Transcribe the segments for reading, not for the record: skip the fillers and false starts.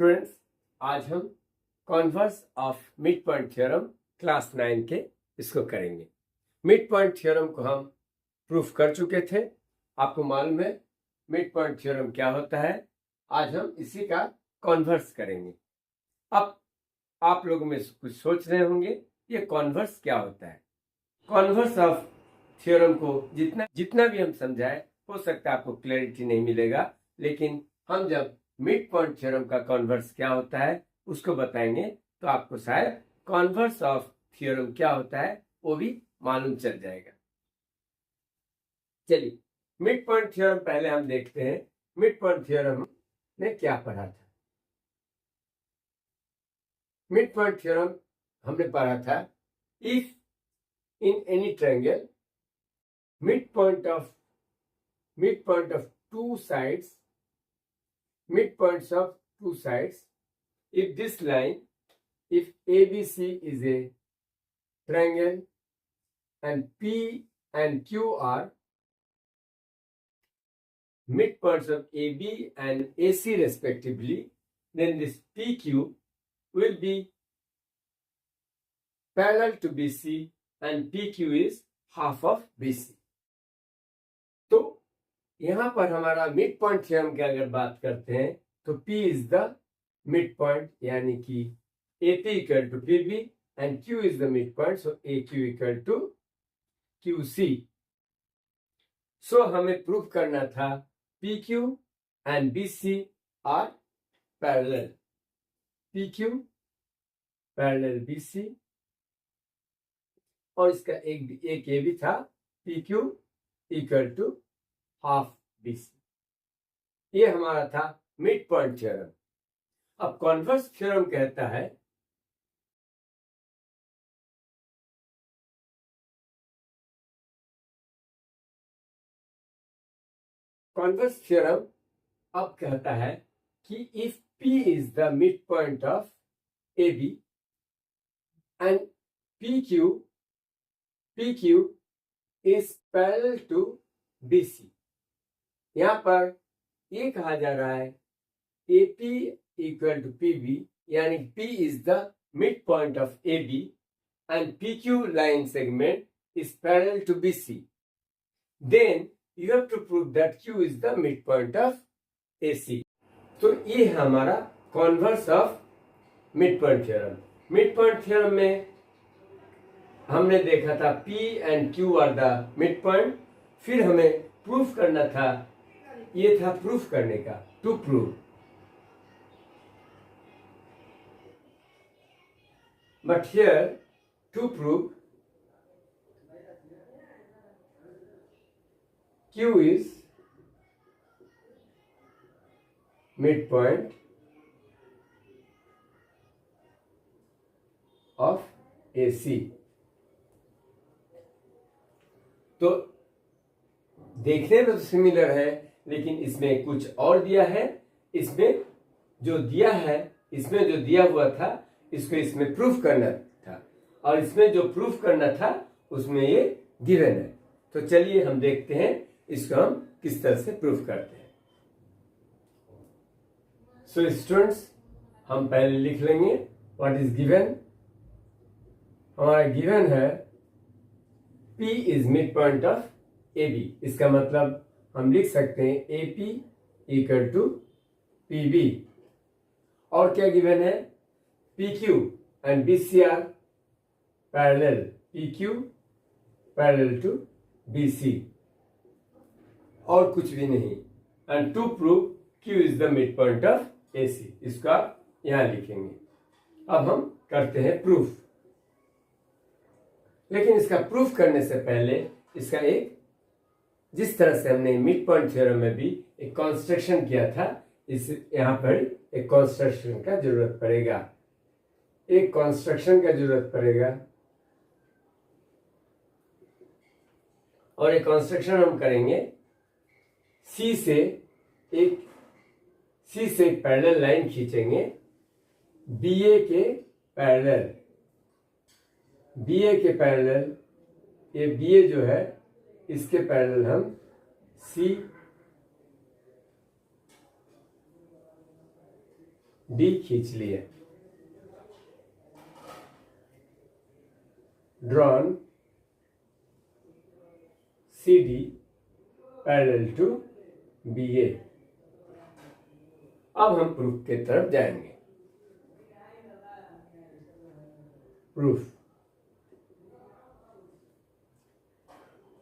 Students, आज हम converse of midpoint theorem class 9 के इसको करेंगे। मिड पॉइंट थ्योरम को हम प्रूफ कर चुके थे, आपको मालूम है मिड पॉइंट थ्योरम क्या होता है। आज हम इसी का कॉन्वर्स करेंगे। अब आप लोगों में कुछ सोच रहे होंगे ये कॉन्वर्स क्या होता है। कॉन्वर्स ऑफ थ्योरम को जितना भी हम समझाए, हो सकता है आपको क्लैरिटी नहीं मिलेगा, लेकिन हम जब मिड पॉइंट थ्योरम का कॉन्वर्स क्या होता है उसको बताएंगे तो आपको शायद कॉन्वर्स ऑफ थ्योरम क्या होता है वो भी मालूम चल जाएगा। चलिए मिड पॉइंट थ्योरम पहले हम देखते हैं। मिड पॉइंट थ्योरम ने क्या पढ़ा था। मिड पॉइंट थ्योरम हमने पढ़ा था, if in any triangle midpoints of two sides, if this line, if ABC is a triangle and P and Q are midpoints of AB and AC respectively, then this PQ will be parallel to BC and PQ is half of BC। तो यहां पर हमारा mid point theorem की अगर बात करते हैं तो P is the mid point, यानी कि AP equal to PB and Q is the mid point, so AQ equal to QC। So हमें प्रूफ करना था PQ and BC are parallel, PQ parallel BC, और इसका एक ये भी था PQ equal to half BC। ये हमारा था मिड पॉइंट थ्योरम। अब कॉन्वर्स थ्योरम कहता है कॉन्वर्स थ्योरम अब कहता है कि if P is the mid point of AB and PQ is parallel to BC। यहां पर ये कहा जा रहा है AP इक्वल टू PB, यानी P is the midpoint of AB and PQ line segment is parallel to BC, then you have to prove that Q is the midpoint of AC। तो ये है हमारा converse of midpoint theorem. Midpoint theorem में हमने देखा था P and Q are the mid point. फिर हमें प्रूफ करना था, ये था प्रूफ करने का, to prove. But here to prove Q is mid point of AC। तो देखने में तो सिमिलर है, लेकिन इसमें कुछ और दिया है। इसमें जो दिया है, इसमें जो दिया हुआ था इसको इसमें प्रूफ करना था, और इसमें जो प्रूफ करना था उसमें ये गिवन है। तो चलिए हम देखते हैं इसको हम किस तरह से प्रूफ करते हैं। सो स्टूडेंट्स, हम पहले लिख लेंगे व्हाट इज गिवन। हमारा गिवन है P is mid point of AB। इसका मतलब हम लिख सकते हैं AP इक्वल टू PB। और क्या गिवन है, PQ and BC are parallel, PQ parallel to BC, और कुछ भी नहीं। And to prove Q is the mid point of AC, इसको आप यहां लिखेंगे। अब हम करते हैं प्रूफ, लेकिन इसका प्रूफ करने से पहले इसका एक, जिस तरह से हमने मिड पॉइंट थ्योरम में भी एक कंस्ट्रक्शन किया था, इस यहां पर एक कंस्ट्रक्शन का जरूरत पड़ेगा, एक कंस्ट्रक्शन का जरूरत पड़ेगा। और एक कंस्ट्रक्शन हम करेंगे C से एक पैरेलल लाइन खींचेंगे BA के पैरेलल, BA के पैरेलल, ये BA जो है इसके पैरेलल हम C डी खींच लिए। Drawn C D parallel to B A. अब हम प्रूफ के तरफ जाएंगे। प्रूफ।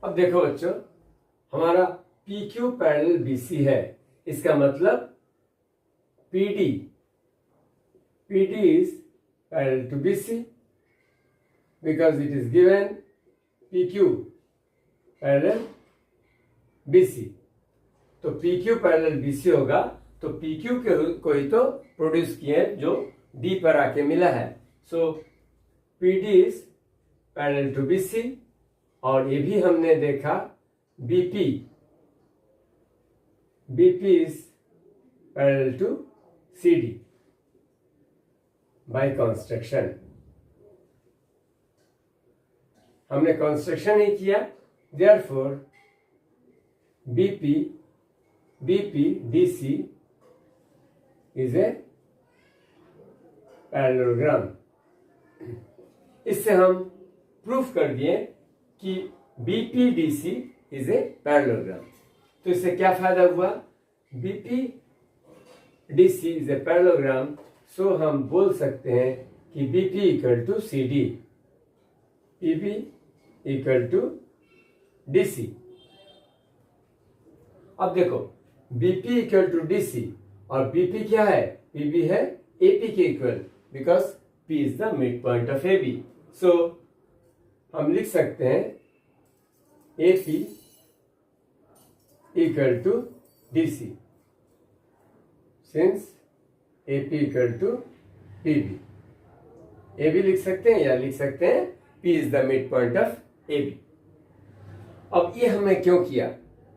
अब देखो बच्चों, हमारा P Q parallel B C है, इसका मतलब P D is parallel to B C because it is given P Q parallel B C. तो P Q parallel B C होगा, तो पी क्यू को ही तो प्रोड्यूस किए जो डी पर आके मिला है। So P D is parallel to B C. और ये भी हमने देखा BP is parallel to C D by construction. हमने कंस्ट्रक्शन ही किया, therefore BP DC is a parallelogram. इससे हम प्रूफ कर दिए कि बीपीडीसी इज ए पैरेललोग्राम। तो इससे क्या फायदा हुआ? बीपीडीसी इज ए पैरेललोग्राम, सो हम बोल सकते हैं कि BP equal to C D, PB equal to DC. अब देखो बीपी इक्वल टू डीसी और बीपी क्या है? पीबी है एपी के equal because P is the mid point of AB. सो हम लिख सकते हैं AP equal to DC since AP equal to PB. ए भी लिख सकते हैं या लिख सकते हैं P is the mid point of AB. अब ये हमने क्यों किया?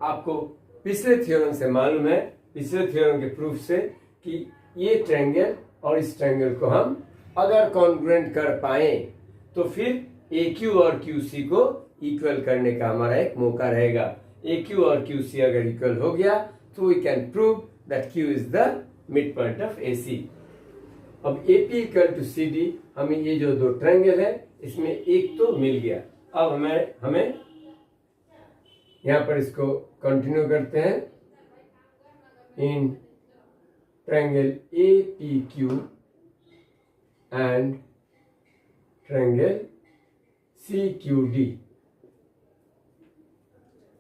आपको पिछले थ्योरम से मालूम है, पिछले थ्योरम के प्रूफ से, कि ये ट्रायंगल और इस ट्रायंगल को हम अगर कॉन्ग्रुएंट कर पाए तो फिर ए क्यू और क्यू सी को इक्वल करने का हमारा एक मौका रहेगा। ए क्यू और क्यू सी अगर इक्वल हो गया तो we can prove that Q is the mid point of A C. अब A P equal to C D, हमें ये जो दो ट्रायंगल है इसमें एक तो मिल गया। अब हमें यहां पर इसको कंटिन्यू करते हैं। In triangle A P Q and triangle C Q D,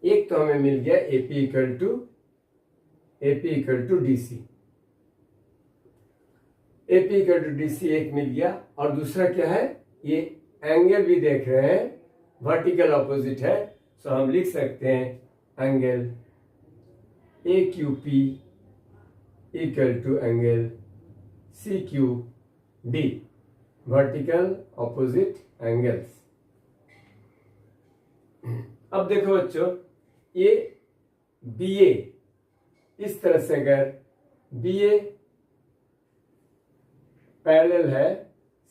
एक तो हमें मिल गया AP equal to DC, AP equal to DC एक मिल गया। और दूसरा क्या है? ये एंगल भी देख रहे हैं वर्टिकल ऑपोजिट है, सो हम लिख सकते हैं angle A Q P equal to angle C Q D, vertical opposite angles. अब देखो बच्चों, ये बी ए, इस तरह से अगर बी ए पैरेलल है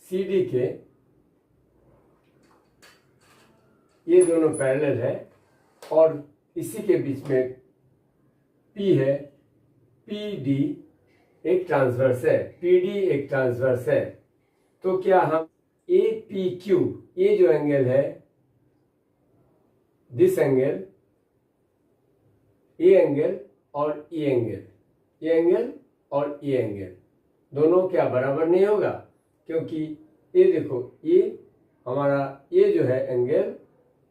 सी डी के, ये दोनों पैरेलल है और इसी के बीच में पी है, पी डी एक ट्रांसवर्स है, पी डी एक ट्रांसवर्स है। तो क्या हम ए पी क्यू, ये जो एंगल है, दिस एंगल, ए एंगल और ए एंगल, ए एंगल और ए एंगल दोनों क्या बराबर नहीं होगा? क्योंकि ये देखो, ये हमारा ये जो है एंगल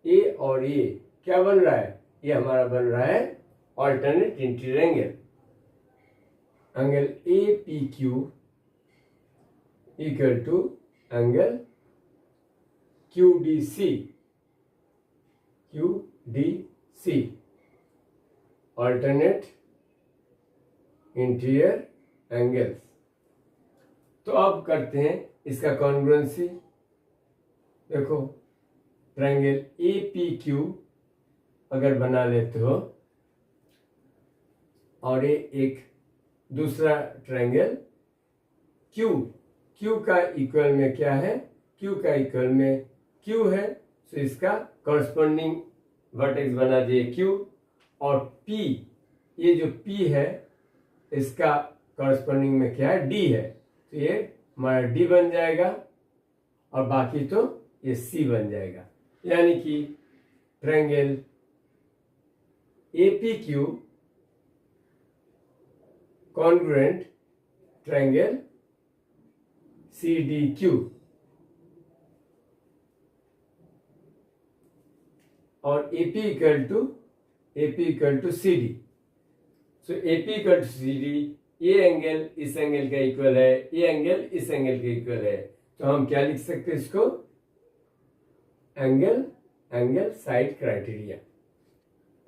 ए और ए क्या बन रहा है? ये हमारा बन रहा है alternate interior angle. Angle A P Q equal to angle Q D C, alternate interior angles. तो अब करते हैं इसका कॉन्ग्रुएंसी। देखो ट्रायंगल ए पी क्यू अगर बना लेते हो और ये एक दूसरा ट्रायंगल क्यू का इक्वल में क्या है? क्यू का इक्वल में क्यू है, तो इसका कॉरस्पॉन्डिंग वर्टेक्स बना दिए क्यू। और पी, ये जो पी है इसका कॉरस्पॉन्डिंग में क्या है, डी है, तो ये हमारा डी बन जाएगा और बाकी तो ये सी बन जाएगा। यानी कि triangle APQ congruent triangle CDQ और AP equal to CD। So AP equal to CD, ये एंगल इस एंगल का इक्वल है, ये एंगल इस एंगल के इक्वल है, तो हम क्या लिख सकते हैं इसको, angle side criteria.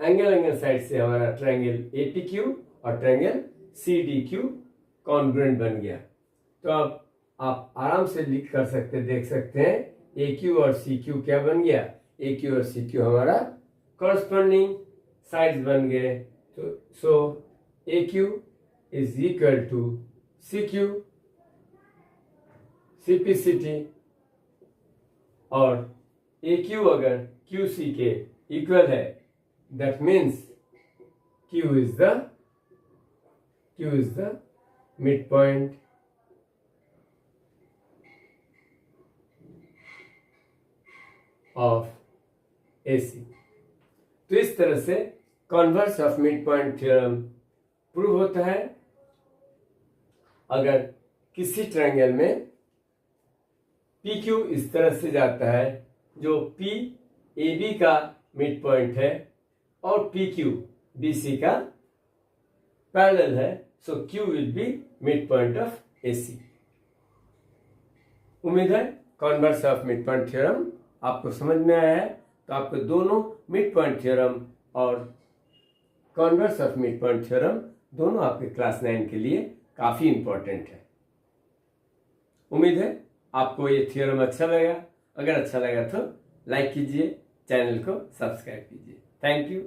Angle side से हमारा ट्रायंगल APQ और ट्रायंगल CDQ कॉन्ग्रुएंट बन गया। तो अब आप आराम से लिख कर सकते, देख सकते हैं AQ और CQ क्या बन गया, AQ और CQ हमारा कॉरस्पॉन्डिंग साइड्स बन गए। तो so AQ is equal to CQ CPCT, और AQ अगर QC के इक्वल है, that means Q is the midpoint of AC। तो इस तरह से converse of midpoint theorem prove होता है। अगर किसी ट्रायंगल में PQ इस तरह से जाता है, जो PAB का मिड पॉइंट है और PQ BC का पैरेलल है, सो Q will be mid point of AC। उम्मीद है converse of midpoint theorem आपको समझ में आया है। तो आपको दोनों मिड पॉइंट थ्योरम और converse of midpoint theorem दोनों आपके क्लास 9 के लिए काफी इंपॉर्टेंट है। उम्मीद है आपको ये थ्योरम अच्छा लगा। अगर अच्छा लगा तो लाइक कीजिए, चैनल को सब्सक्राइब कीजिए। Thank you.